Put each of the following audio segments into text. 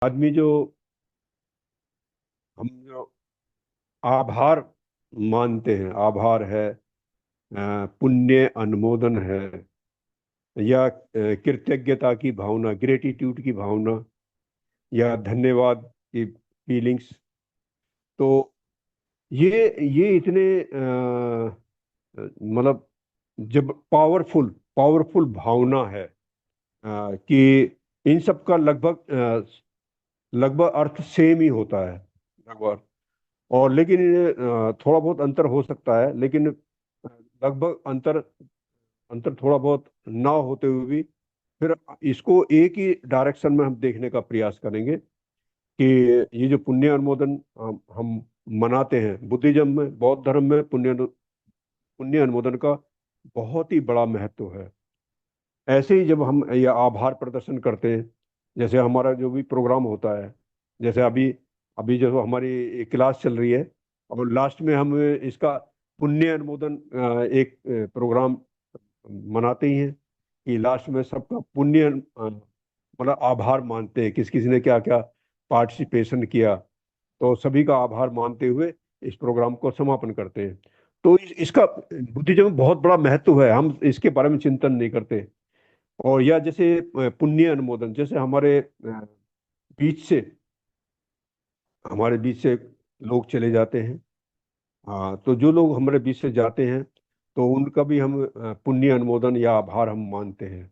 आदमी जो हम जो आभार मानते हैं, आभार है, पुण्य अनुमोदन है, या कृतज्ञता की भावना, ग्रेटिट्यूड की भावना, या धन्यवाद की फीलिंग्स। तो ये इतने मतलब जब पावरफुल पावरफुल भावना है कि इन सब का लगभग अर्थ सेम ही होता है लगभग। और लेकिन थोड़ा बहुत अंतर हो सकता है, लेकिन लगभग अंतर अंतर थोड़ा बहुत ना होते हुए भी फिर इसको एक ही डायरेक्शन में हम देखने का प्रयास करेंगे कि ये जो पुण्य अनुमोदन हम मनाते हैं, बुद्धिज्म में, बौद्ध धर्म में पुण्य अनुमोदन का बहुत ही बड़ा महत्व है। ऐसे ही जब हम ये आभार प्रदर्शन करते हैं, जैसे हमारा जो भी प्रोग्राम होता है, जैसे अभी अभी जो हमारी क्लास चल रही है, और लास्ट में हम इसका पुण्य अनुमोदन एक प्रोग्राम मनाते ही हैं कि लास्ट में सबका पुण्य मतलब आभार मानते हैं, किस किसी ने क्या क्या पार्टिसिपेशन किया, तो सभी का आभार मानते हुए इस प्रोग्राम को समापन करते हैं। तो इसका बुद्धिज्म में बहुत बड़ा महत्व है, हम इसके बारे में चिंतन नहीं करते। और या जैसे पुण्य अनुमोदन, जैसे बीच से हमारे बीच से लोग चले जाते हैं। हाँ, तो जो लोग हमारे बीच से जाते हैं तो उनका भी हम पुण्य अनुमोदन या आभार हम मानते हैं।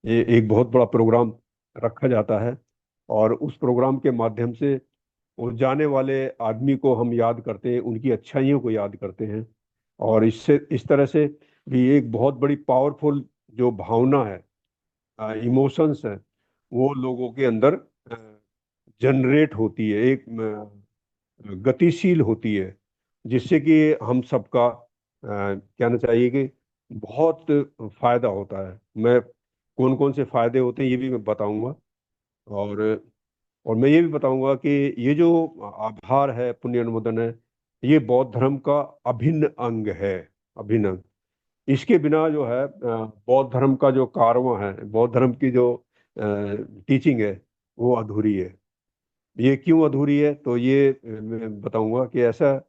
ये एक बहुत बड़ा प्रोग्राम रखा जाता है, और उस प्रोग्राम के माध्यम से उस जाने वाले आदमी को हम याद करते हैं, उनकी अच्छाइयों को याद करते हैं। और इससे इस तरह से भी एक बहुत बड़ी पावरफुल जो भावना है, इमोशंस है, वो लोगों के अंदर जनरेट होती है, एक गतिशील होती है, जिससे कि हम सबका कहना चाहिए कि बहुत फायदा होता है। मैं कौन कौन से फायदे होते हैं ये भी मैं बताऊंगा। और और मैं ये भी बताऊंगा कि ये जो आभार है, पुण्य अनुमोदन है, ये बौद्ध धर्म का अभिन्न अंग है, अभिन्न अंग। इसके बिना जो है बौद्ध धर्म का जो कारवां है, बौद्ध धर्म की जो टीचिंग है, वो अधूरी है। ये क्यों अधूरी है, तो ये मैं बताऊंगा कि ऐसा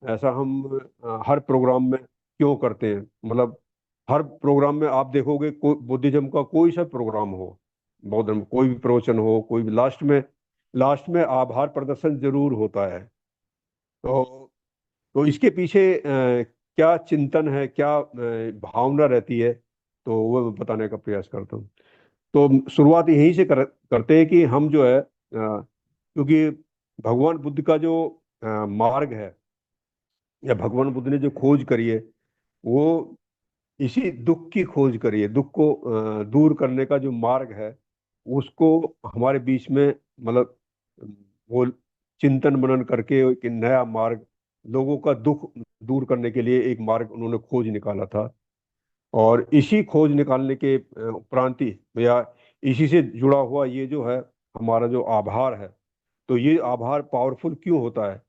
ऐसा हम हर प्रोग्राम में क्यों करते हैं। मतलब हर प्रोग्राम में आप देखोगे, कोई बुद्धिज्म का कोई सा प्रोग्राम हो, बौद्ध धर्म कोई भी प्रवचन हो, कोई भी लास्ट में आभार प्रदर्शन जरूर होता है। तो इसके पीछे क्या चिंतन है, क्या भावना रहती है, तो वो मैं बताने का प्रयास करता हूँ। तो शुरुआत यहीं से करते हैं कि हम जो है क्योंकि भगवान बुद्ध का जो मार्ग है, या भगवान बुद्ध ने जो खोज करी है, वो इसी दुख की खोज करी है। दुख को दूर करने का जो मार्ग है, उसको हमारे बीच में मतलब वो चिंतन मनन करके एक नया मार्ग, लोगों का दुख दूर करने के लिए एक मार्ग उन्होंने खोज निकाला था। और इसी खोज निकालने के उपरांत ही, या इसी से जुड़ा हुआ ये जो है हमारा जो आभार है, तो ये आभार पावरफुल क्यों होता है,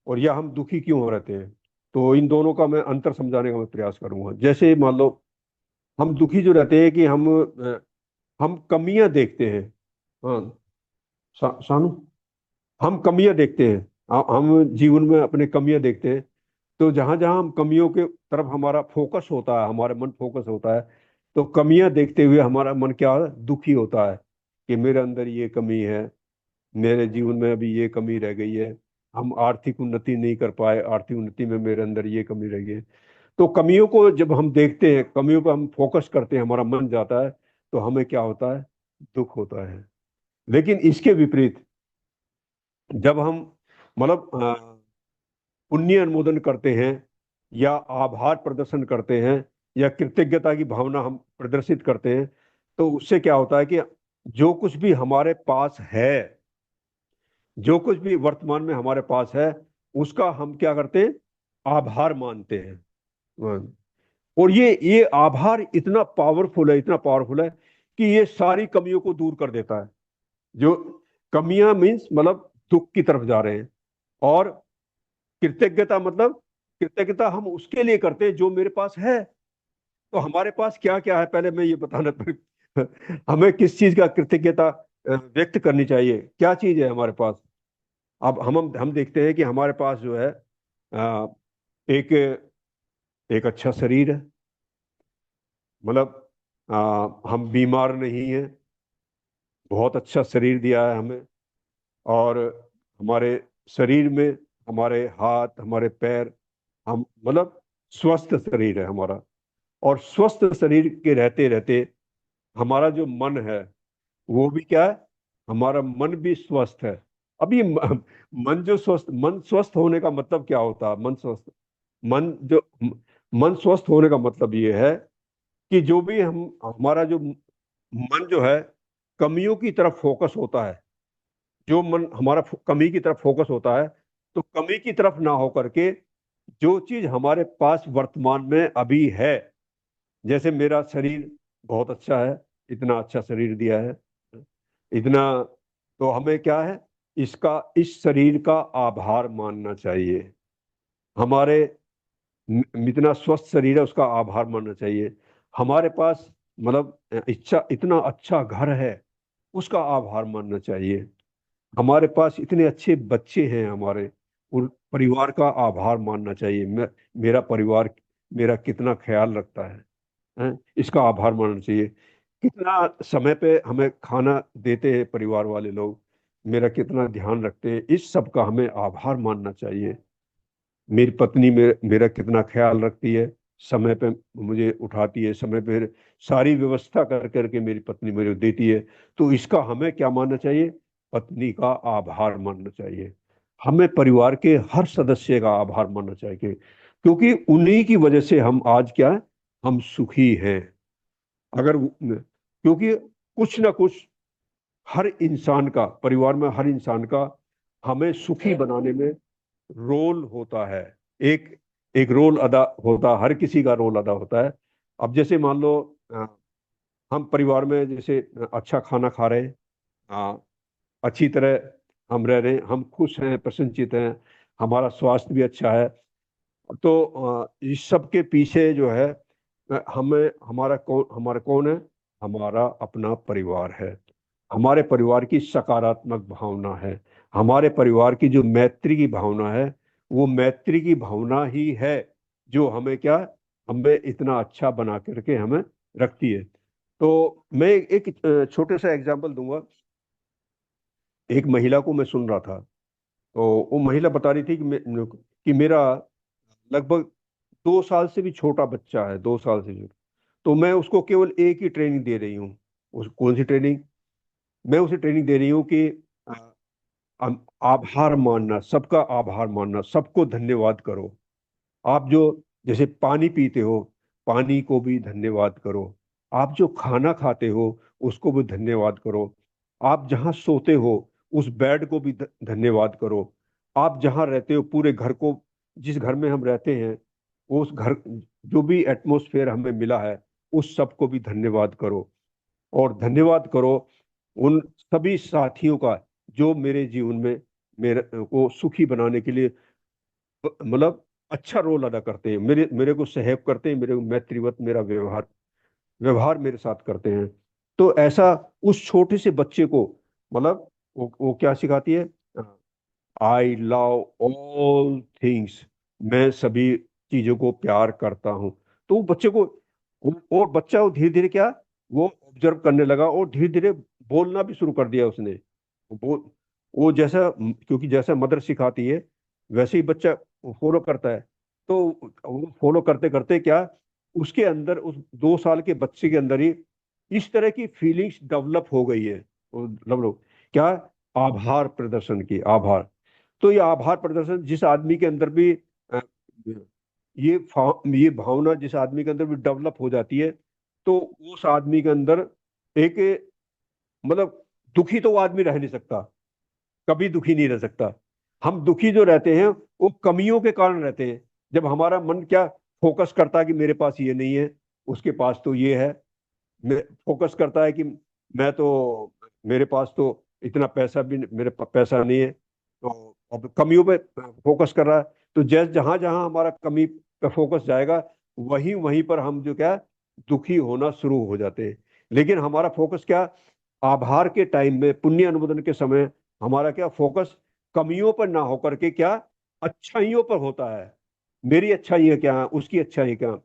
और या हम दुखी क्यों हो रहते हैं। तो इन दोनों का मैं अंतर समझाने का मैं प्रयास करूंगा। जैसे मान लो, हम दुखी जो रहते हैं कि हम कमियां देखते हैं। हाँ, शानू, हम कमियां देखते हैं, हम जीवन में अपने कमियां देखते हैं। तो जहां जहां हम कमियों के तरफ हमारा फोकस होता है, हमारा मन फोकस होता है, तो कमियां देखते हुए हमारा मन क्या है, दुखी होता है कि मेरे अंदर ये कमी है, मेरे जीवन में अभी ये कमी रह गई है, हम आर्थिक उन्नति नहीं कर पाए, आर्थिक उन्नति में मेरे अंदर ये कमी रह गई है। तो कमियों को जब हम देखते हैं, कमियों पर हम फोकस करते हैं, हमारा मन जाता है, तो हमें क्या होता है, दुख होता है। लेकिन इसके विपरीत, जब हम मतलब पुण्य अनुमोदन करते हैं, या आभार प्रदर्शन करते हैं, या कृतज्ञता की भावना हम प्रदर्शित करते हैं, तो उससे क्या होता है कि जो कुछ भी हमारे पास है, जो कुछ भी वर्तमान में हमारे पास है, उसका हम क्या करते हैं, आभार मानते हैं। हाँ। और ये आभार इतना पावरफुल है, इतना पावरफुल है कि ये सारी कमियों को दूर कर देता है। जो कमियां मीन्स मतलब दुख की तरफ जा रहे हैं। और कृतज्ञता मतलब, कृतज्ञता हम उसके लिए करते हैं जो मेरे पास है। तो हमारे पास क्या क्या है, पहले मैं ये बताना हमें किस चीज का कृतज्ञता व्यक्त करनी चाहिए। क्या चीज है हमारे पास? अब हम देखते हैं कि हमारे पास जो है एक एक अच्छा शरीर है। मतलब हम बीमार नहीं हैं। बहुत अच्छा शरीर दिया है हमें। और हमारे शरीर में हमारे हाथ, हमारे पैर, हम मतलब स्वस्थ शरीर है हमारा। और स्वस्थ शरीर के रहते रहते हमारा जो मन है वो भी क्या है? हमारा मन भी स्वस्थ है। अब ये मन जो स्वस्थ, मन स्वस्थ होने का मतलब क्या होता है? मन स्वस्थ, मन जो मन स्वस्थ होने का मतलब ये है कि जो भी हम, हमारा जो मन जो है कमियों की तरफ फोकस होता है। जो मन हमारा कमी की तरफ फोकस होता है, तो कमी की तरफ ना होकर के जो चीज हमारे पास वर्तमान में अभी है, जैसे मेरा शरीर बहुत अच्छा है, इतना अच्छा शरीर दिया है, इतना, तो हमें क्या है, इसका, इस शरीर का आभार मानना चाहिए। हमारे इतना स्वस्थ शरीर है उसका आभार मानना चाहिए। हमारे पास मतलब इच्छा, इतना अच्छा घर है उसका आभार मानना चाहिए। हमारे पास इतने अच्छे बच्चे हैं हमारे, उन परिवार का आभार मानना चाहिए। मेरा परिवार मेरा कितना ख्याल रखता है, इसका आभार मानना चाहिए। कितना समय पे हमें खाना देते हैं परिवार वाले लोग, मेरा कितना ध्यान रखते हैं, इस सब का हमें आभार मानना चाहिए। मेरी पत्नी मेरा कितना ख्याल रखती है, समय पे मुझे उठाती है, समय पे सारी व्यवस्था कर करके मेरी पत्नी मुझे देती है। तो इसका हमें क्या मानना चाहिए? पत्नी का आभार मानना चाहिए। हमें परिवार के हर सदस्य का आभार मानना चाहिए, क्योंकि उन्हीं की वजह से हम आज क्या है, हम सुखी हैं। अगर क्योंकि कुछ ना कुछ हर इंसान का, परिवार में हर इंसान का हमें सुखी बनाने में रोल होता है। एक एक रोल अदा होता है, हर किसी का रोल अदा होता है। अब जैसे मान लो अ, हम परिवार में जैसे अच्छा खाना खा रहे हैं, अच्छी तरह हम रह रहे हैं, हम खुश हैं, प्रसन्नचित हैं, हमारा स्वास्थ्य भी अच्छा है, तो इस सब के पीछे जो है हमें, हमारा कौन है? हमारा अपना परिवार है। हमारे परिवार की सकारात्मक भावना है। हमारे परिवार की जो मैत्री की भावना है, वो मैत्री की भावना ही है जो हमें क्या, हमें इतना अच्छा बना करके हमें रखती है। तो मैं एक छोटे सा एग्जांपल दूंगा। एक महिला को मैं सुन रहा था, तो वो महिला बता रही थी कि मेरा लगभग 2 साल से भी छोटा बच्चा है, 2 साल से छोटा, तो मैं उसको केवल एक ही ट्रेनिंग दे रही हूँ। उस कौन सी ट्रेनिंग? मैं उसे ट्रेनिंग दे रही हूँ कि अ, आभार मानना, सबका आभार मानना, सबको धन्यवाद करो। आप जो जैसे पानी पीते हो, पानी को भी धन्यवाद करो। आप जो खाना खाते हो उसको भी धन्यवाद करो। आप जहाँ सोते हो उस बेड को भी धन्यवाद करो। आप जहाँ रहते हो पूरे घर को, जिस घर में हम रहते हैं, उस घर, जो भी एटमॉस्फेयर हमें मिला है उस सब को भी धन्यवाद करो। और धन्यवाद करो उन सभी साथियों का जो मेरे जीवन में मेरे को सुखी बनाने के लिए मतलब अच्छा रोल अदा करते हैं, मेरे मेरे को सहयोग करते हैं, मेरे को मैत्रीवत मेरा व्यवहार व्यवहार मेरे साथ करते हैं। तो ऐसा उस छोटे से बच्चे को, मतलब वो क्या सिखाती है? आई लव ऑल थिंग्स, मैं सभी चीजों को प्यार करता हूँ। तो वो बच्चे को, और बच्चा वो धीरे धीरे क्या, वो ऑब्जर्व करने लगा और धीरे धीरे बोलना भी शुरू कर दिया उसने। वो जैसा, क्योंकि जैसा मदर सिखाती है वैसे ही बच्चा फॉलो करता है। तो वो फॉलो करते करते क्या, उसके अंदर, उस 2 साल के बच्चे के अंदर ही इस तरह की फीलिंग्स डेवलप हो गई है। डेवलप क्या? आभार प्रदर्शन की, आभार। तो ये आभार प्रदर्शन जिस आदमी के अंदर भी अ, ये भावना जिस आदमी के अंदर भी डेवलप हो जाती है, तो उस आदमी के अंदर एक, मतलब दुखी तो वो आदमी रह नहीं सकता, कभी दुखी नहीं रह सकता। हम दुखी जो रहते हैं वो कमियों के कारण रहते हैं। जब हमारा मन क्या फोकस करता है कि मेरे पास ये नहीं है, उसके पास तो ये है, फोकस करता है कि मैं तो, मेरे पास तो इतना पैसा भी, पैसा नहीं है, तो अब कमियों पे फोकस कर रहा है। तो जैसे जहां जहां हमारा कमी पे फोकस जाएगा, वहीं वहीं पर हम जो क्या, दुखी होना शुरू हो जाते हैं। लेकिन हमारा फोकस क्या, आभार के टाइम में, पुण्य अनुमोदन के समय हमारा क्या फोकस कमियों पर ना होकर के क्या अच्छाइयों पर होता है। मेरी अच्छाइयाँ क्या है, उसकी अच्छाई क्या।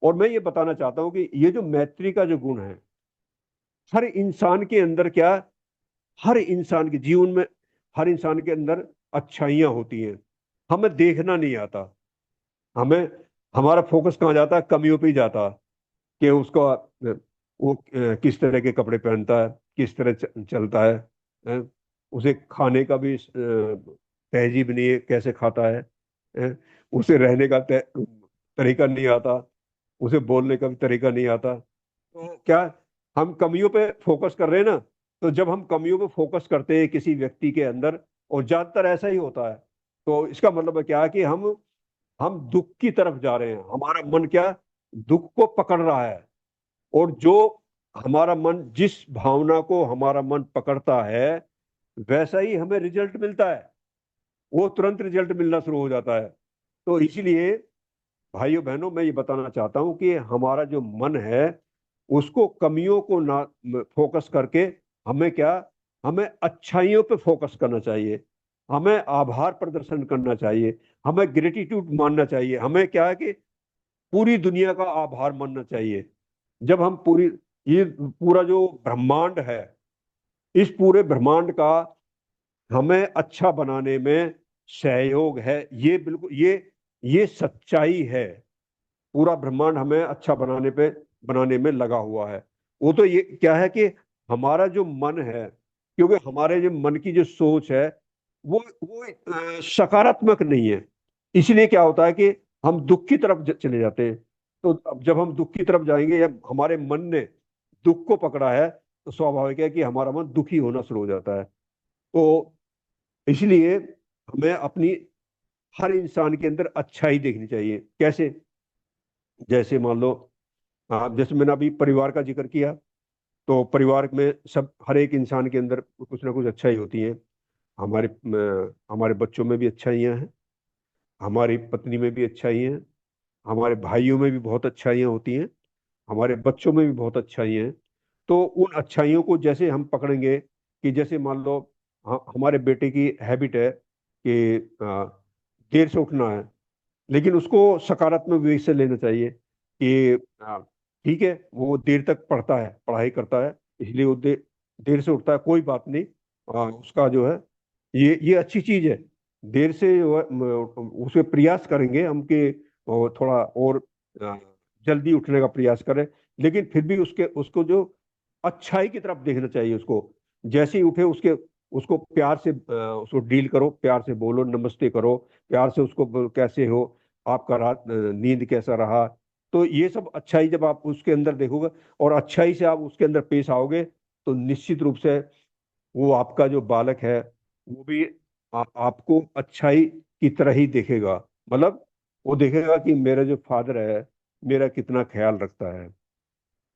और मैं ये बताना चाहता हूँ कि ये जो मैत्री का जो गुण है, हर इंसान के अंदर क्या, हर इंसान के जीवन में, हर इंसान के अंदर अच्छाइयाँ होती हैं। हमें देखना नहीं आता, हमें, हमारा फोकस कहाँ जाता है, कमियों पे ही जाता है। कि उसका वो किस तरह के कपड़े पहनता है, किस तरह चलता है, उसे खाने का भी तहजीब नहीं है, कैसे खाता है, उसे रहने का तरीका नहीं आता, उसे बोलने का भी तरीका नहीं आता। तो क्या, हम कमियों पे फोकस कर रहे हैं ना। तो जब हम कमियों पे फोकस करते हैं किसी व्यक्ति के अंदर, और ज्यादातर ऐसा ही होता है, तो इसका मतलब है क्या कि हम दुख की तरफ जा रहे हैं। हमारा मन क्या, दुख को पकड़ रहा है। और जो हमारा मन, जिस भावना को हमारा मन पकड़ता है, वैसा ही हमें रिजल्ट मिलता है। वो तुरंत रिजल्ट मिलना शुरू हो जाता है। तो इसीलिए भाइयों बहनों, मैं ये बताना चाहता हूं कि हमारा जो मन है, उसको कमियों को ना फोकस करके, हमें क्या, हमें अच्छाइयों पे फोकस करना चाहिए। हमें आभार प्रदर्शन करना चाहिए, हमें ग्रेटिट्यूड मानना चाहिए। हमें क्या है कि पूरी दुनिया का आभार मानना चाहिए। जब हम पूरी, ये पूरा जो ब्रह्मांड है, इस पूरे ब्रह्मांड का हमें अच्छा बनाने में सहयोग है। ये बिल्कुल, ये सच्चाई है। पूरा ब्रह्मांड हमें अच्छा बनाने में लगा हुआ है। वो तो ये क्या है कि हमारा जो मन है, क्योंकि हमारे जो मन की जो सोच है, वो सकारात्मक नहीं है। इसलिए क्या होता है कि हम दुख की तरफ चले जाते हैं। तो अब जब हम दुख की तरफ जाएंगे, या हमारे मन ने दुख को पकड़ा है, तो स्वाभाविक है कि हमारा मन दुखी होना शुरू हो जाता है। तो इसलिए हमें अपनी, हर इंसान के अंदर अच्छाई देखनी चाहिए। कैसे, जैसे मान लो, जैसे मैंने अभी परिवार का जिक्र किया, तो परिवार में सब, हर एक इंसान के अंदर कुछ ना कुछ अच्छाई होती है। हमारे बच्चों में भी अच्छाइयाँ हैं, हमारी पत्नी में भी अच्छाइयाँ हैं, हमारे भाइयों में भी बहुत अच्छाइयाँ होती हैं, हमारे बच्चों में भी बहुत अच्छाइयाँ हैं। तो उन अच्छाइयों को जैसे हम पकड़ेंगे, कि जैसे मान लो, हमारे बेटे की हैबिट है कि देर से उठना है, लेकिन उसको सकारात्मक वे से लेना चाहिए कि ठीक है, वो देर तक पढ़ता है, पढ़ाई करता है, इसलिए वो देर से उठता है, कोई बात नहीं। उसका जो है, ये अच्छी चीज है। देर से जो है, उसे प्रयास करेंगे हम कि थोड़ा और अ, जल्दी उठने का प्रयास करें। लेकिन फिर भी उसके उसको जो अच्छाई की तरफ देखना चाहिए उसको। जैसे ही उठे, उसको प्यार से उसको डील करो, प्यार से बोलो, नमस्ते करो, प्यार से उसको कैसे हो, आपका रात नींद कैसा रहा। तो ये सब अच्छाई जब आप उसके अंदर देखोगे, और अच्छाई से आप उसके अंदर पेश आओगे, तो निश्चित रूप से वो आपका जो बालक है, वो भी आपको अच्छाई की तरह ही देखेगा। मतलब वो देखेगा कि मेरा जो फादर है, मेरा कितना ख्याल रखता है।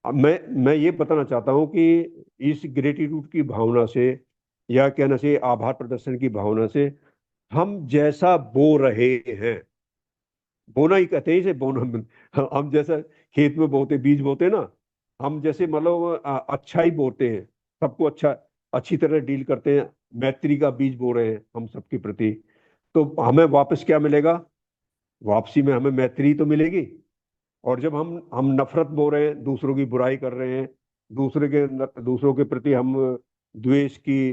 अब मैं ये बताना चाहता हूँ कि इस ग्रेटिट्यूड की भावना से, या कहना चाहिए आभार प्रदर्शन की भावना से, हम जैसा बो रहे हैं, बोना ही कहते हैं इसे, बोना। हम जैसा खेत में बोते, बीज बोते ना, हम जैसे मतलब अच्छा ही बोते हैं, सबको अच्छी तरह डील करते हैं, मैत्री का बीज बो रहे हैं हम सबके प्रति। तो हमें वापस क्या मिलेगा, वापसी में हमें मैत्री तो मिलेगी। और जब हम नफरत बो रहे हैं, दूसरों की बुराई कर रहे हैं, दूसरों के प्रति हम द्वेष की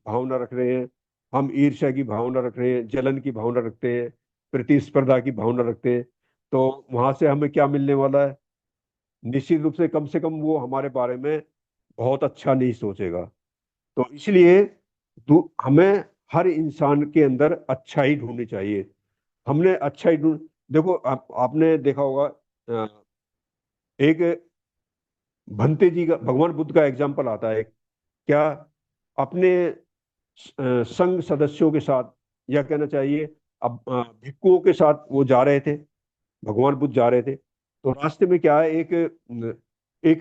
भावना रख रहे हैं, हम ईर्ष्या की भावना रख रहे हैं, जलन की भावना रखते हैं, प्रतिस्पर्धा की भावना रखते हैं, तो वहां से हमें क्या मिलने वाला है। निश्चित रूप से कम वो हमारे बारे में बहुत अच्छा नहीं सोचेगा। तो इसलिए हमें हर इंसान के अंदर अच्छाई ढूंढनी चाहिए। हमने अच्छाई ढूंढ, देखो आपने देखा होगा, एक भंते जी का, भगवान बुद्ध का एग्जाम्पल आता है क्या, अपने संघ सदस्यों के साथ, या कहना चाहिए अब भिक्षुओं के साथ वो जा रहे थे, भगवान बुद्ध जा रहे थे। तो रास्ते में क्या है, एक एक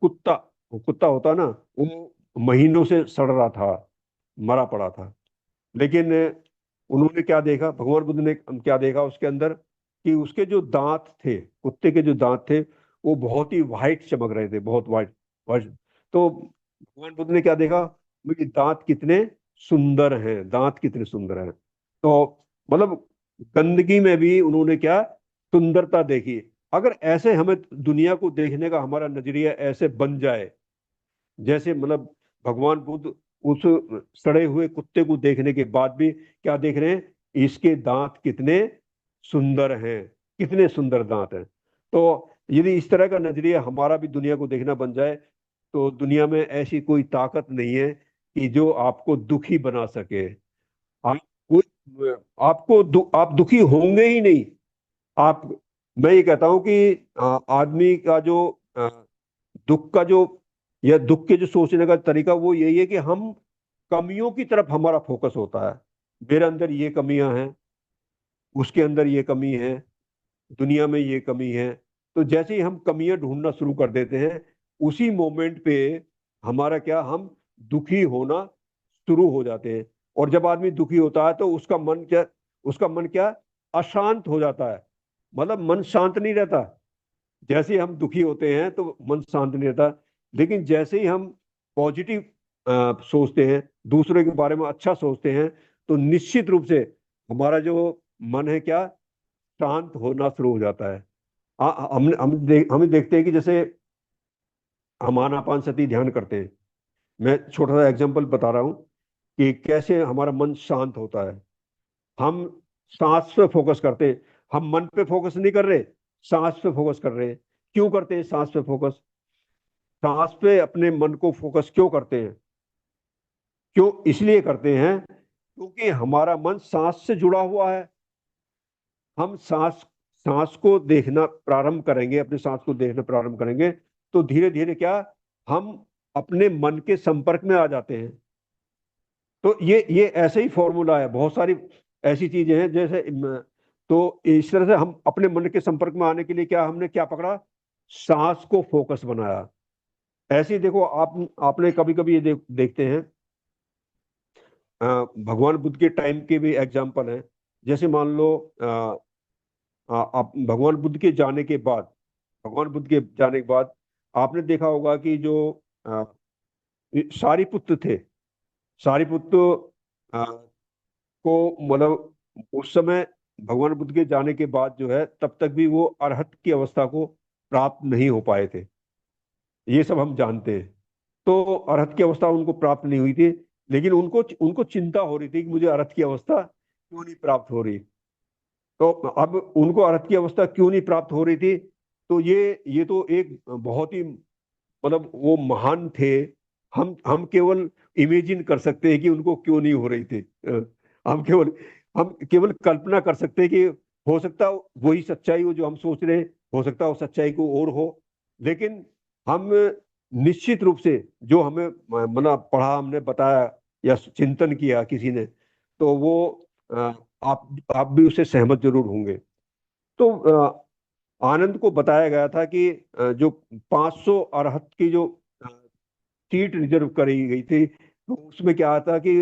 कुत्ता, कुत्ता होता ना, वो महीनों से सड़ रहा था, मरा पड़ा था। लेकिन उन्होंने क्या देखा, भगवान बुद्ध ने क्या देखा उसके अंदर, कि उसके जो दांत थे, कुत्ते के जो दांत थे, वो बहुत ही वाइट चमक रहे थे, बहुत वाइट वाइट। तो भगवान बुद्ध ने क्या देखा? मुझे दांत कितने सुंदर हैं, दांत कितने सुंदर हैं। तो मतलब गंदगी में भी उन्होंने क्या सुंदरता देखी। अगर ऐसे हमें दुनिया को देखने का हमारा नजरिया ऐसे बन जाए, जैसे मतलब भगवान बुद्ध उस सड़े हुए कुत्ते को देखने के बाद भी क्या देख रहे हैं? इसके दांत कितने सुंदर हैं, कितने सुंदर दांत हैं। तो यदि इस तरह का नजरिया हमारा भी दुनिया को देखना बन जाए, तो दुनिया में ऐसी कोई ताकत नहीं है कि जो आपको दुखी बना सके। आप कोई आप दुखी होंगे ही नहीं। आप मैं ये कहता हूं कि आदमी का जो दुख का जो या दुख के जो सोचने का तरीका वो यही है कि हम कमियों की तरफ हमारा फोकस होता है। मेरे अंदर ये कमियां हैं, उसके अंदर ये कमी है, दुनिया में ये कमी है। तो जैसे ही हम कमियां ढूंढना शुरू कर देते हैं, उसी मोमेंट पे हमारा क्या, हम दुखी होना शुरू हो जाते हैं। और जब आदमी दुखी होता है तो उसका मन क्या अशांत हो जाता है। मतलब मन शांत नहीं रहता। जैसे ही हम दुखी होते हैं तो मन शांत नहीं रहता। लेकिन जैसे ही हम पॉजिटिव सोचते हैं, दूसरे के बारे में अच्छा सोचते हैं, तो निश्चित रूप से हमारा जो मन है क्या शांत होना शुरू हो जाता है। हम देखते हैं कि जैसे हम आनापानसति ध्यान करते हैं। मैं छोटा सा एग्जांपल बता रहा हूँ कि कैसे हमारा मन शांत होता है। हम सांस पे फोकस करते हैं, हम मन पे फोकस नहीं कर रहे, सांस पे फोकस कर रहे हैं। क्यों करते हैं सांस पे फोकस? सांस पे अपने मन को फोकस क्यों करते हैं? क्यों इसलिए करते हैं क्योंकि हमारा मन सांस से जुड़ा हुआ है। हम सांस सांस को देखना प्रारंभ करेंगे, अपने सांस को देखना प्रारंभ करेंगे, तो धीरे धीरे क्या हम अपने मन के संपर्क में आ जाते हैं। तो ये ऐसे ही फॉर्मूला है, बहुत सारी ऐसी चीजें हैं जैसे तो इस तरह से हम अपने मन के संपर्क में आने के लिए क्या हमने क्या पकड़ा? सांस को फोकस बनाया। ऐसे ही देखो, आपने कभी कभी ये देखते हैं, भगवान बुद्ध के टाइम के भी एग्जाम्पल हैं। जैसे मान लो आप भगवान बुद्ध के जाने के बाद, भगवान बुद्ध के जाने के बाद आपने देखा होगा कि जो अ, सारिपुत्र थे, सारिपुत्र को मतलब उस समय भगवान बुद्ध के जाने के बाद जो है तब तक भी वो अरहत की अवस्था को प्राप्त नहीं हो पाए थे। ये सब हम जानते हैं। तो अरहत की अवस्था उनको प्राप्त नहीं हुई थी। लेकिन उनको उनको चिंता हो रही थी कि मुझे अरहत की अवस्था क्यों नहीं प्राप्त हो रही। तो अब उनको अरहत की अवस्था क्यों नहीं प्राप्त हो रही थी? तो ये तो एक बहुत ही मतलब वो महान थे। हम केवल इमेजिन कर सकते हैं कि उनको क्यों नहीं हो रही थी। हम केवल हम केवल कल्पना कर सकते हैं कि हो सकता है वही सच्चाई हो जो हम सोच रहे हैं, हो सकता है वो सच्चाई को और हो। लेकिन हम निश्चित रूप से जो हमें मतलब पढ़ा, हमने बताया या चिंतन किया किसी ने, तो वो अ, आप भी उससे सहमत जरूर होंगे। तो आनंद को बताया गया था कि जो 500 अरहत की जो अ, सीट रिजर्व करी गई थी, तो उसमें क्या आता कि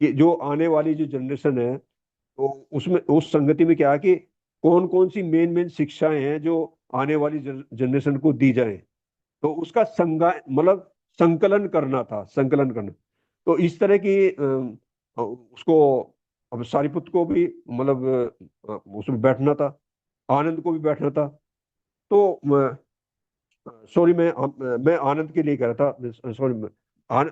जो आने वाली जो जनरेशन है, तो उसमें उस संगति में क्या है कि कौन कौन सी मेन मेन शिक्षाएं हैं जो आने वाली जनरेशन को दी जाए। तो उसका मतलब संकलन करना था, संकलन करना। तो इस तरह की उसको अब सारिपुत्र को भी मतलब उसमें बैठना था, आनंद को भी बैठना था। तो सॉरी, मैं आनंद के लिए कह रहा था, सॉरी। आन,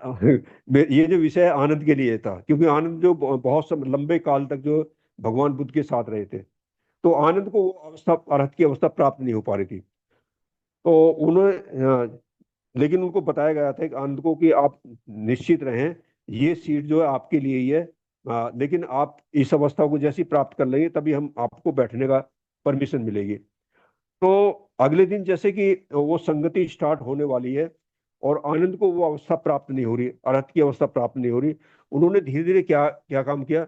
ये जो विषय है आनंद के लिए था, क्योंकि आनंद जो बहुत लंबे काल तक जो भगवान बुद्ध के साथ रहे थे, तो आनंद को वो अवस्था, अरहत की अवस्था प्राप्त नहीं हो पा रही थी। तो उन्होंने लेकिन उनको बताया गया था कि आनंद को कि आप निश्चित रहें, ये सीट जो है आपके लिए ही है। लेकिन आप इस अवस्था को जैसी प्राप्त कर लेंगे तभी हम आपको बैठने का परमिशन मिलेगी। तो अगले दिन जैसे कि वो संगति स्टार्ट होने वाली है और आनंद को वो अवस्था प्राप्त नहीं हो रही, अर्हत की अवस्था प्राप्त नहीं हो रही, उन्होंने धीरे धीरे क्या क्या काम किया,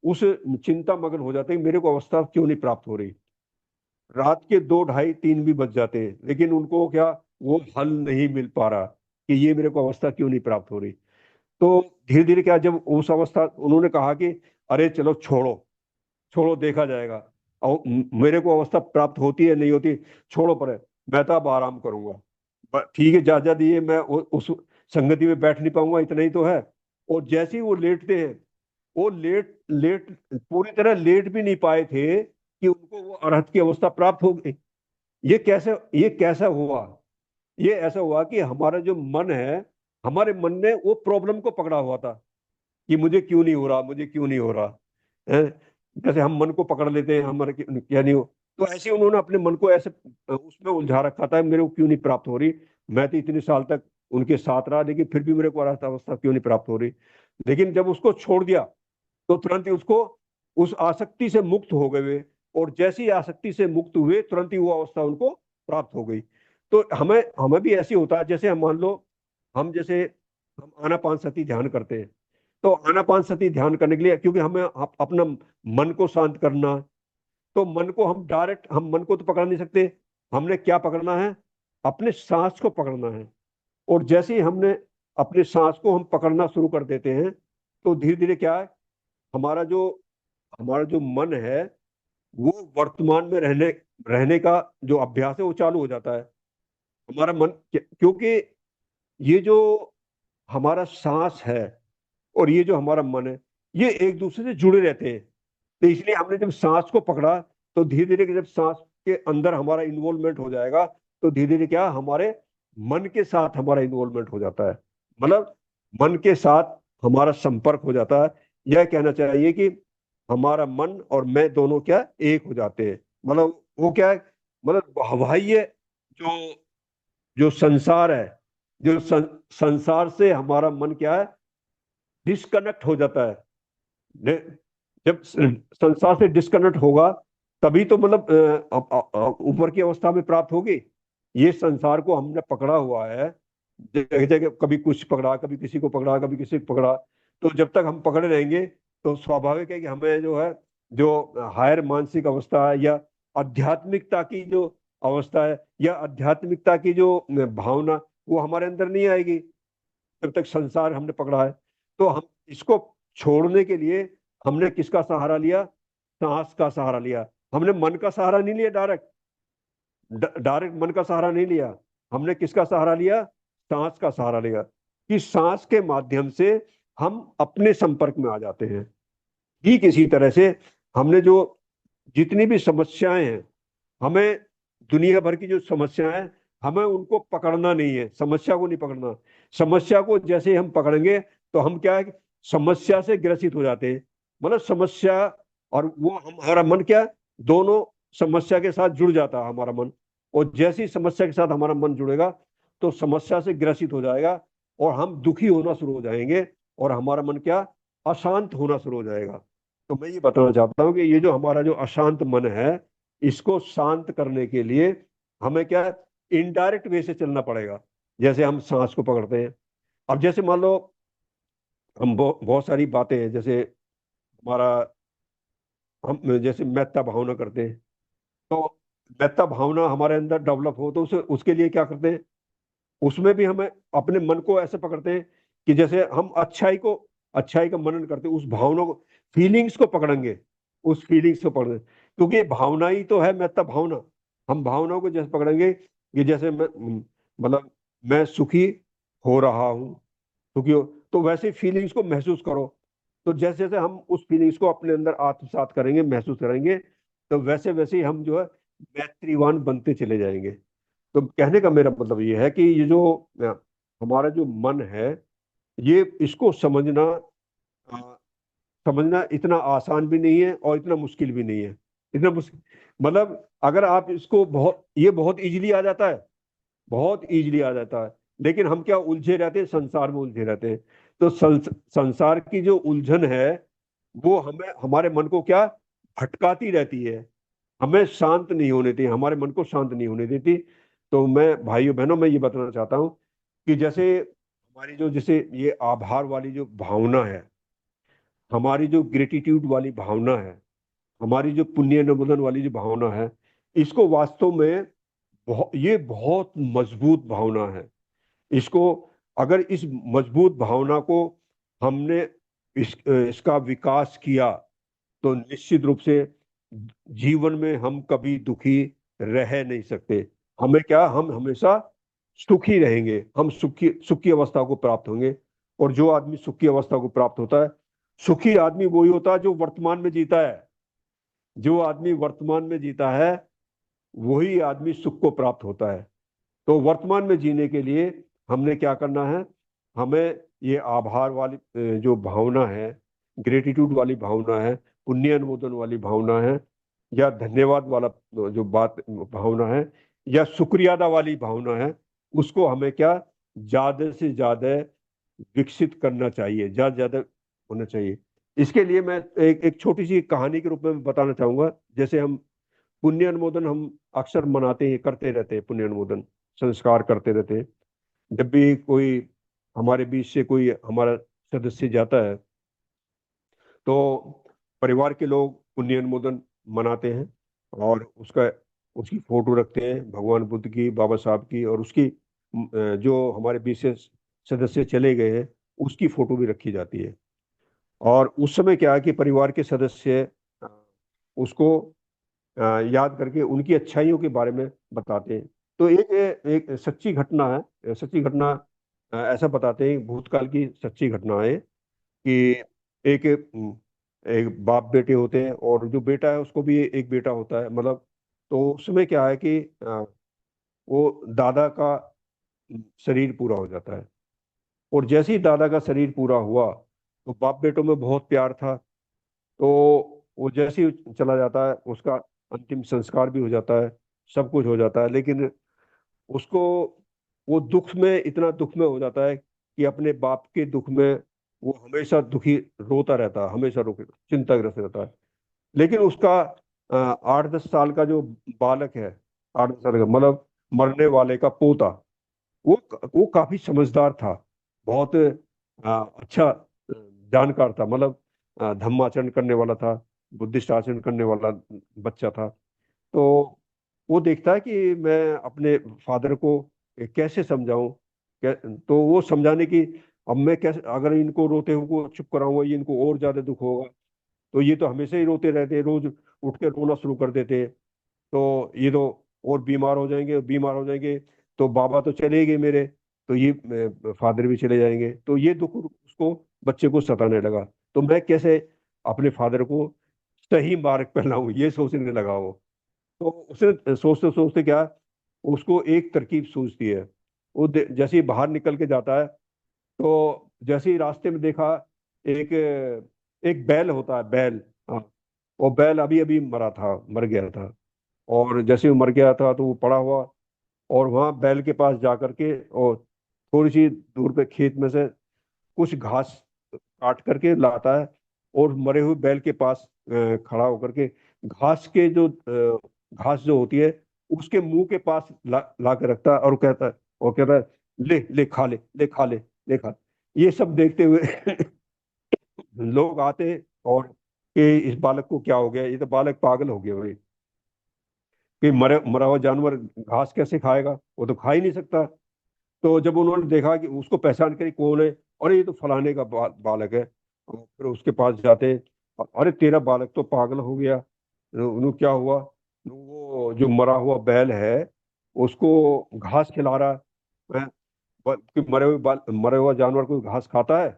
उस चिंता मगन हो जाते हैं कि मेरे को अवस्था क्यों नहीं प्राप्त हो रही। रात के 2 ढाई 3 भी बज जाते हैं, लेकिन उनको क्या वो हल नहीं मिल पा रहा कि ये मेरे को अवस्था क्यों नहीं प्राप्त हो रही। तो धीरे धीरे क्या, जब उस अवस्था उन्होंने कहा कि अरे चलो छोड़ो, छोड़ो देखा जाएगा, और मेरे को अवस्था प्राप्त होती है नहीं होती, छोड़ो पर है, मैं तो अब आराम करूंगा। ठीक है, जा जा दिए मैं उस संगति में बैठ नहीं पाऊंगा, इतना ही तो है। और जैसे ही वो लेटते हैं, वो लेट लेट पूरी तरह लेट भी नहीं पाए थे कि उनको वो अरहत की अवस्था प्राप्त हो गई। ये कैसा हुआ? ये ऐसा हुआ कि हमारा जो मन है, हमारे मन ने वो प्रॉब्लम को पकड़ा हुआ था कि मुझे क्यों नहीं हो रहा, मुझे क्यों नहीं हो रहा है। जैसे हम मन को पकड़ लेते हैं, हमारे क्या नहीं हो, तो ऐसे ही उन्होंने अपने मन को ऐसे उसमें उलझा रखा था, मेरे को क्यों नहीं प्राप्त हो रही। मैं तो इतने साल तक उनके साथ रहा, लेकिन फिर भी मेरे को अरहत अवस्था क्यों नहीं प्राप्त हो रही। लेकिन जब उसको छोड़ दिया, तो तुरंत ही उसको उस आसक्ति से मुक्त हो गए वे। और जैसे ही आसक्ति से मुक्त हुए, तुरंत ही वो अवस्था उनको प्राप्त हो गई। तो हमें हमें भी ऐसे होता है, जैसे हम मान लो, जैसे हम आनापानसती ध्यान करते हैं, तो आनापानसती ध्यान करने के लिए, क्योंकि हमें अपना मन को शांत करना, तो मन को हम डायरेक्ट, हम मन को तो पकड़ नहीं सकते। हमने क्या पकड़ना है? अपने सांस को पकड़ना है। और जैसे ही हमने अपने सांस को हम पकड़ना शुरू कर देते हैं, तो धीरे धीरे क्या है, हमारा जो हमारा जो मन है, वो वर्तमान में रहने रहने का जो अभ्यास है वो चालू हो जाता है। हमारा मन, क्योंकि ये जो हमारा सांस है और ये जो हमारा मन है, ये एक दूसरे से जुड़े रहते हैं। तो इसलिए हमने जब सांस को पकड़ा, तो धीरे धीरे जब सांस के अंदर हमारा इन्वॉल्वमेंट हो जाएगा, तो धीरे धीरे क्या, हमारे मन के साथ हमारा इन्वॉल्वमेंट हो जाता है। मतलब मन के साथ हमारा संपर्क हो जाता है। यह कहना चाहिए कि हमारा मन और मैं दोनों क्या, एक हो जाते हैं। मतलब वो क्या है, मतलब बाह्य जो जो संसार है, जो संसार से हमारा मन क्या है, डिस्कनेक्ट हो जाता है। ने- जब संसार से डिस्कनेक्ट होगा, तभी तो मतलब ऊपर की अवस्था में प्राप्त होगी। ये संसार को हमने पकड़ा हुआ है, जगह जगह कभी कुछ पकड़ा, कभी किसी को पकड़ा, कभी किसी को पकड़ा। तो जब तक हम पकड़े रहेंगे, तो स्वाभाविक है कि हमें जो है, जो हायर मानसिक अवस्था है, या आध्यात्मिकता की जो अवस्था है, या आध्यात्मिकता की जो भावना, वो हमारे अंदर नहीं आएगी, जब तक संसार हमने पकड़ा है। तो हम इसको छोड़ने के लिए हमने किसका सहारा लिया? सांस का सहारा लिया। हमने मन का सहारा नहीं लिया, डायरेक्ट डायरेक्ट मन का सहारा नहीं लिया। हमने किसका सहारा लिया? सांस का सहारा लिया, कि सांस के माध्यम से हम अपने संपर्क में आ जाते हैं। ठीक इसी तरह से हमने जो जितनी भी समस्याएं हैं, हमें दुनिया भर की जो समस्याएं हैं, हमें उनको पकड़ना नहीं है, समस्या को नहीं पकड़ना। समस्या को जैसे ही हम पकड़ेंगे, तो हम क्या है कि समस्या से ग्रसित हो जाते हैं। मतलब समस्या और वो हमारा मन क्या है, दोनों समस्या के साथ जुड़ जाता है हमारा मन। और जैसे ही समस्या के साथ हमारा मन जुड़ेगा, तो समस्या से ग्रसित हो जाएगा, और हम दुखी होना शुरू हो जाएंगे, और हमारा मन क्या, अशांत होना शुरू हो जाएगा। तो मैं ये बताना चाहता हूँ कि ये जो हमारा जो अशांत मन है, इसको शांत करने के लिए हमें क्या, इनडायरेक्ट वे से चलना पड़ेगा। जैसे हम सांस को पकड़ते हैं, अब जैसे मान लो, हम बहुत सारी बातें हैं, जैसे हमारा, हम जैसे मेत्ता भावना करते हैं, तो मेत्ता भावना हमारे अंदर डेवलप हो, तो उसे उसके लिए क्या करते हैं, उसमें भी हमें अपने मन को ऐसे पकड़ते हैं कि जैसे हम अच्छाई का मनन करते हैं, उस भावना को, फीलिंग्स को पकड़ेंगे, उस फीलिंग्स को पकड़ेंगे, क्योंकि भावना ही तो है मेत्ता भावना। हम भावनाओं को जैसे पकड़ेंगे कि जैसे मतलब मैं सुखी हो रहा हूँ, सुखी हो, तो वैसे फीलिंग्स को महसूस करो। तो जैसे जैसे हम उस फीलिंग्स को अपने अंदर आत्मसात करेंगे, महसूस करेंगे, तो वैसे वैसे ही हम जो है मैत्रीवान बनते चले जाएंगे। तो कहने का मेरा मतलब ये है कि ये जो हमारा जो मन है, ये इसको अ, समझना इतना आसान भी नहीं है, और इतना मुश्किल भी नहीं है। इतना मुश्किल, मतलब अगर आप इसको बहुत इजीली आ जाता है, बहुत इजीली आ जाता है। लेकिन हम क्या, उलझे रहते हैं, संसार में उलझे रहते हैं। तो संसार की जो उलझन है, वो हमें, हमारे मन को क्या, भटकाती रहती है, हमें शांत नहीं होने देती, हमारे मन को शांत नहीं होने देती। तो मैं भाइयों बहनों, मैं ये बताना चाहता हूँ कि जैसे हमारी जो, जैसे ये आभार वाली जो भावना है, हमारी जो ग्रेटिट्यूड वाली भावना है, हमारी जो पुण्य अनुमोदन वाली जो भावना है, इसको वास्तव में ये बहुत मजबूत भावना है। इसको, अगर इस मजबूत भावना को हमने इसका विकास किया, तो निश्चित रूप से जीवन में हम कभी दुखी रह नहीं सकते। हमें क्या, हम हमेशा सुखी रहेंगे, हम सुखी सुखी अवस्था को प्राप्त होंगे। और जो आदमी सुखी अवस्था को प्राप्त होता है, सुखी आदमी वही होता है जो वर्तमान में जीता है। जो आदमी वर्तमान में जीता है वही आदमी सुख को प्राप्त होता है। तो वर्तमान में जीने के लिए हमने क्या करना है, हमें ये आभार वाली जो भावना है, ग्रेटिट्यूड वाली भावना है, पुण्य अनुमोदन वाली भावना है, या धन्यवाद वाला जो बात भावना है, या शुक्रियादा वाली भावना है, उसको हमें क्या ज्यादा से ज्यादा विकसित करना चाहिए, ज्यादा ज्यादा होना चाहिए। इसके लिए मैं एक एक छोटी सी कहानी के रूप में बताना चाहूंगा। जैसे हम पुण्य अनुमोदन हम अक्सर मनाते हैं, करते रहते हैं, पुण्य अनुमोदन संस्कार करते रहते हैं। जब भी कोई हमारे बीच से कोई हमारा सदस्य जाता है तो परिवार के लोग पुण्य अनुमोदन मनाते हैं, और उसका उसकी फोटो रखते हैं, भगवान बुद्ध की, बाबा साहब की, और उसकी जो हमारे बीच से सदस्य चले गए हैं उसकी फोटो भी रखी जाती है। और उस समय क्या है कि परिवार के सदस्य अ, उसको याद करके उनकी अच्छाइयों के बारे में बताते हैं। तो एक एक सच्ची घटना है, सच्ची घटना ऐसा बताते हैं, भूतकाल की सच्ची घटना है कि एक एक बाप बेटे होते हैं, और जो बेटा है उसको भी एक बेटा होता है, मतलब। तो उसमें क्या है कि वो दादा का शरीर पूरा हो जाता है। और जैसे ही दादा का शरीर पूरा हुआ तो बाप बेटों में बहुत प्यार था। तो वो जैसे ही चला जाता है उसका अंतिम संस्कार भी हो जाता है, सब कुछ हो जाता है, लेकिन उसको वो दुख में, इतना दुख में हो जाता है कि अपने बाप के दुख में वो हमेशा दुखी, रोता रहता है, हमेशा चिंताग्रस्त रहता है। लेकिन उसका 8-10 साल का जो बालक है, 8-10 साल का मतलब मरने वाले का पोता, वो वो काफी समझदार था, बहुत अच्छा जानकार था, मतलब धम्माचरण करने वाला था, बुद्धिस्ट आचरण करने वाला बच्चा था। तो वो देखता है कि मैं अपने फादर को कैसे समझाऊं, तो वो समझाने की, अब मैं कैसे, अगर इनको रोते हुए को चुप कराऊंगा ये इनको और ज्यादा दुख होगा। तो ये तो हमेशा ही रोते रहते हैं, रोज उठ के रोना शुरू कर देते हैं। तो ये तो और बीमार हो जाएंगे, तो बाबा तो चले गए मेरे, तो ये फादर भी चले जाएंगे, तो ये दुख उसको, बच्चे को सताने लगा। तो मैं कैसे अपने फादर को सही मार्ग पर लाऊं, ये सोचने लगा वो। तो उसने सोचते सोचते क्या, उसको एक तरकीब सूझती है। वो जैसे ही बाहर निकल के जाता है, तो जैसे ही रास्ते में देखा, एक एक बैल होता है, बैल। हाँ, वो बैल अभी अभी मर गया था। और जैसे वो मर गया था तो वो पड़ा हुआ, और वहां बैल के पास जा करके, और थोड़ी सी दूर पे खेत में से कुछ घास काट करके लाता है, और मरे हुए बैल के पास खड़ा होकर के घास जो होती है उसके मुंह के पास ला के रखता है, और कहता है, ले ले खा ले, ले खा ले, ले खा। ये सब देखते हुए लोग आते, और कि इस बालक को क्या हो गया, ये तो बालक पागल हो गया भाई, कि मरा हुआ जानवर घास कैसे खाएगा, वो तो खा ही नहीं सकता। तो जब उन्होंने देखा कि उसको पहचान करी कौन है, अरे ये तो फलाने का बालक है, और फिर उसके पास जाते, अरे तेरा बालक तो पागल हो गया, उन्हें क्या हुआ, वो जो मरा हुआ बैल है उसको घास खिला रहा है। कि मरे हुआ जानवर कोई घास खाता है?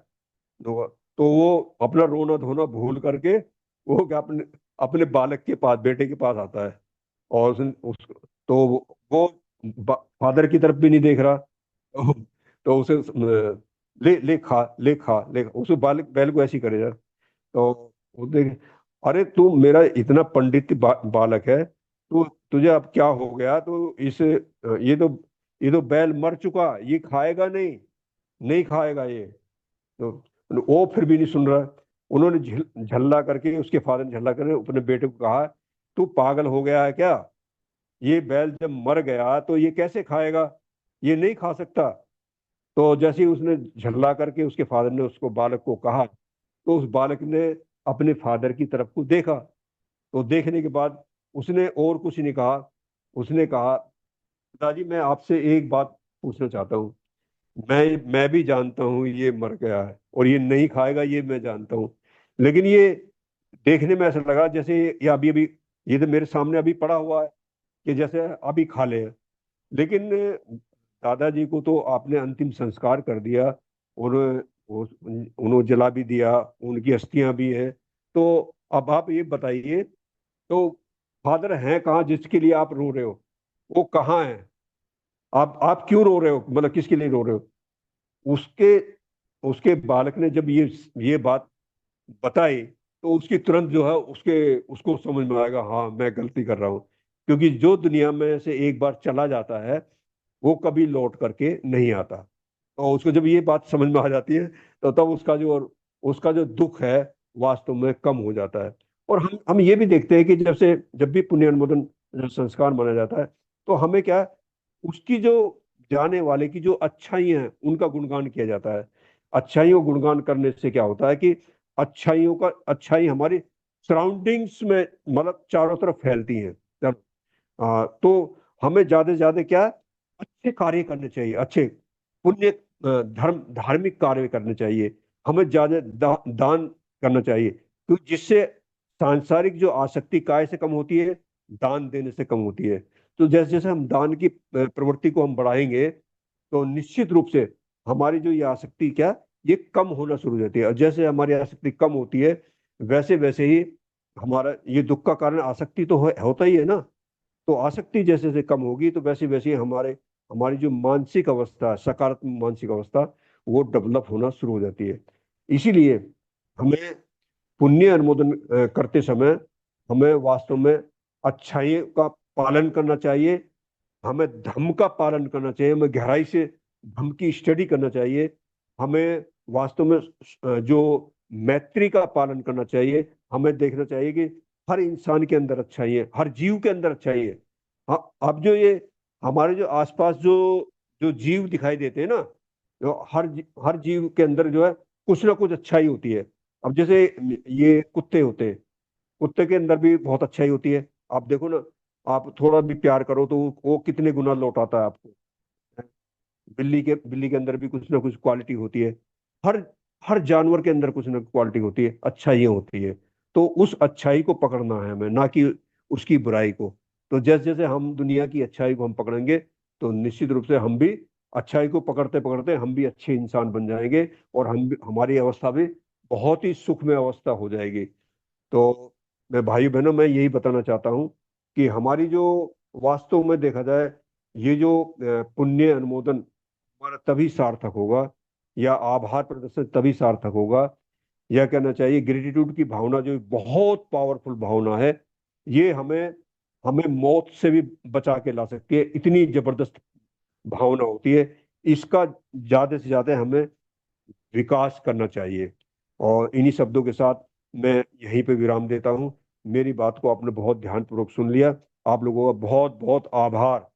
तो वो अपना रोना धोना भूल करके वो क्या अपने अपने बालक के पास, बेटे के पास आता है। और तो वो फादर की तरफ भी नहीं देख रहा। तो उसे ले ले खा, ले खा, ले खा। उसे बालक बैल को ऐसी करे यार। तो वो देख, अरे तू मेरा इतना पंडित बालक है, तू, तुझे अब क्या हो गया? तो ये तो बैल मर चुका, ये खाएगा नहीं, नहीं खाएगा ये। तो वो फिर भी नहीं सुन रहा। उन्होंने झल्ला करके, उसके फादर ने झल्ला करके अपने बेटे को कहा, तू पागल हो गया है क्या? ये बैल जब मर गया तो ये कैसे खाएगा? ये नहीं खा सकता। तो जैसे ही उसने झल्ला करके, उसके फादर ने उसको, बालक को कहा, तो उस बालक ने अपने फादर की तरफ को देखा। तो देखने के बाद उसने और कुछ नहीं कहा। उसने कहा, पिताजी मैं आपसे एक बात पूछना चाहता हूँ। मैं भी जानता हूँ ये मर गया है और ये नहीं खाएगा, ये मैं जानता हूँ। लेकिन ये देखने में ऐसा लगा जैसे ये अभी अभी, ये तो मेरे सामने अभी पड़ा हुआ है कि जैसे अभी खा ले। लेकिन दादाजी को तो आपने अंतिम संस्कार कर दिया, उन्हें उन्होंने जला भी दिया, उनकी अस्थियां भी हैं। तो अब आप ये बताइए, तो फादर हैं कहाँ जिसके लिए आप रो रहे हो? वो कहाँ है? आप क्यों रो रहे हो, मतलब किसके लिए रो रहे हो? उसके उसके बालक ने जब ये बात बताई, तो उसकी तुरंत जो है उसको समझ में आएगा, हाँ मैं गलती कर रहा हूँ। क्योंकि जो दुनिया में से एक बार चला जाता है, वो कभी लौट करके नहीं आता। तो उसको जब ये बात समझ में आ जाती है, तो तब उसका जो दुख है वास्तव में कम हो जाता है। और हम ये भी देखते हैं कि जब भी पुण्य अनुमोदन जो संस्कार माना जाता है, तो हमें क्या है, उसकी जो जाने वाले की जो अच्छाइयाँ हैं उनका गुणगान किया जाता है। अच्छाइयों को गुणगान करने से क्या होता है कि अच्छाई हमारी सराउंडिंग्स में, मतलब चारों तरफ फैलती हैं। तो हमें ज्यादा से ज्यादा क्या है, अच्छे कार्य करने चाहिए, अच्छे पुण्य धार्मिक कार्य करने चाहिए। हमें ज्यादा दान करना चाहिए, क्योंकि जिससे सांसारिक जो आसक्ति काय से कम होती है, दान देने से कम होती है। तो जैसे जैसे हम दान की प्रवृत्ति को हम बढ़ाएंगे, तो निश्चित रूप से हमारी जो ये आसक्ति क्या, ये कम होना शुरू हो जाती है। और जैसे हमारी आसक्ति कम होती है, वैसे वैसे ही हमारा ये दुख का कारण आसक्ति तो होता ही है ना। तो आसक्ति जैसे जैसे कम होगी, तो वैसे वैसे ही हमारी जो मानसिक अवस्था, सकारात्मक मानसिक अवस्था, वो डेवलप होना शुरू हो जाती है। इसीलिए हमें पुण्य अनुमोदन करते समय हमें वास्तव में अच्छाई का पालन करना चाहिए। हमें धर्म का पालन करना चाहिए, हमें गहराई से धर्म की स्टडी करना चाहिए। हमें वास्तव में जो मैत्री का पालन करना चाहिए। हमें देखना चाहिए कि हर इंसान के अंदर अच्छाई है, हर जीव के अंदर अच्छाई है। हाँ, अब जो ये हमारे जो आसपास जो जो जीव दिखाई देते हैं ना, जो हर जीव के अंदर जो है कुछ ना कुछ अच्छाई होती है। अब जैसे ये कुत्ते होते हैं, कुत्ते के अंदर भी बहुत अच्छाई होती है। आप देखो ना, आप थोड़ा भी प्यार करो तो वो कितने गुना लौटाता है आपको। बिल्ली के अंदर भी कुछ ना कुछ क्वालिटी होती है। हर हर जानवर के अंदर कुछ ना कुछ क्वालिटी होती है, अच्छाइयाँ होती है। तो उस अच्छाई को पकड़ना है हमें, ना कि उसकी बुराई को। तो जैसे जैसे हम दुनिया की अच्छाई को हम पकड़ेंगे, तो निश्चित रूप से हम भी अच्छाई को पकड़ते पकड़ते हम भी अच्छे इंसान बन जाएंगे, और हमारी अवस्था भी बहुत ही सुखमय अवस्था हो जाएगी। तो मैं भाई बहनों, मैं यही बताना चाहता हूँ कि हमारी जो वास्तव में देखा जाए, ये जो पुण्य अनुमोदन हमारा तभी सार्थक होगा, या आभार प्रदर्शन तभी सार्थक होगा, यह कहना चाहिए ग्रेटिट्यूड की भावना जो बहुत पावरफुल भावना है, ये हमें हमें मौत से भी बचा के ला सकती है। इतनी जबरदस्त भावना होती है। इसका ज्यादा से ज्यादा हमें विकास करना चाहिए। और इन्हीं शब्दों के साथ मैं यहीं पे विराम देता हूँ। मेरी बात को आपने बहुत ध्यानपूर्वक सुन लिया। आप लोगों का बहुत बहुत आभार।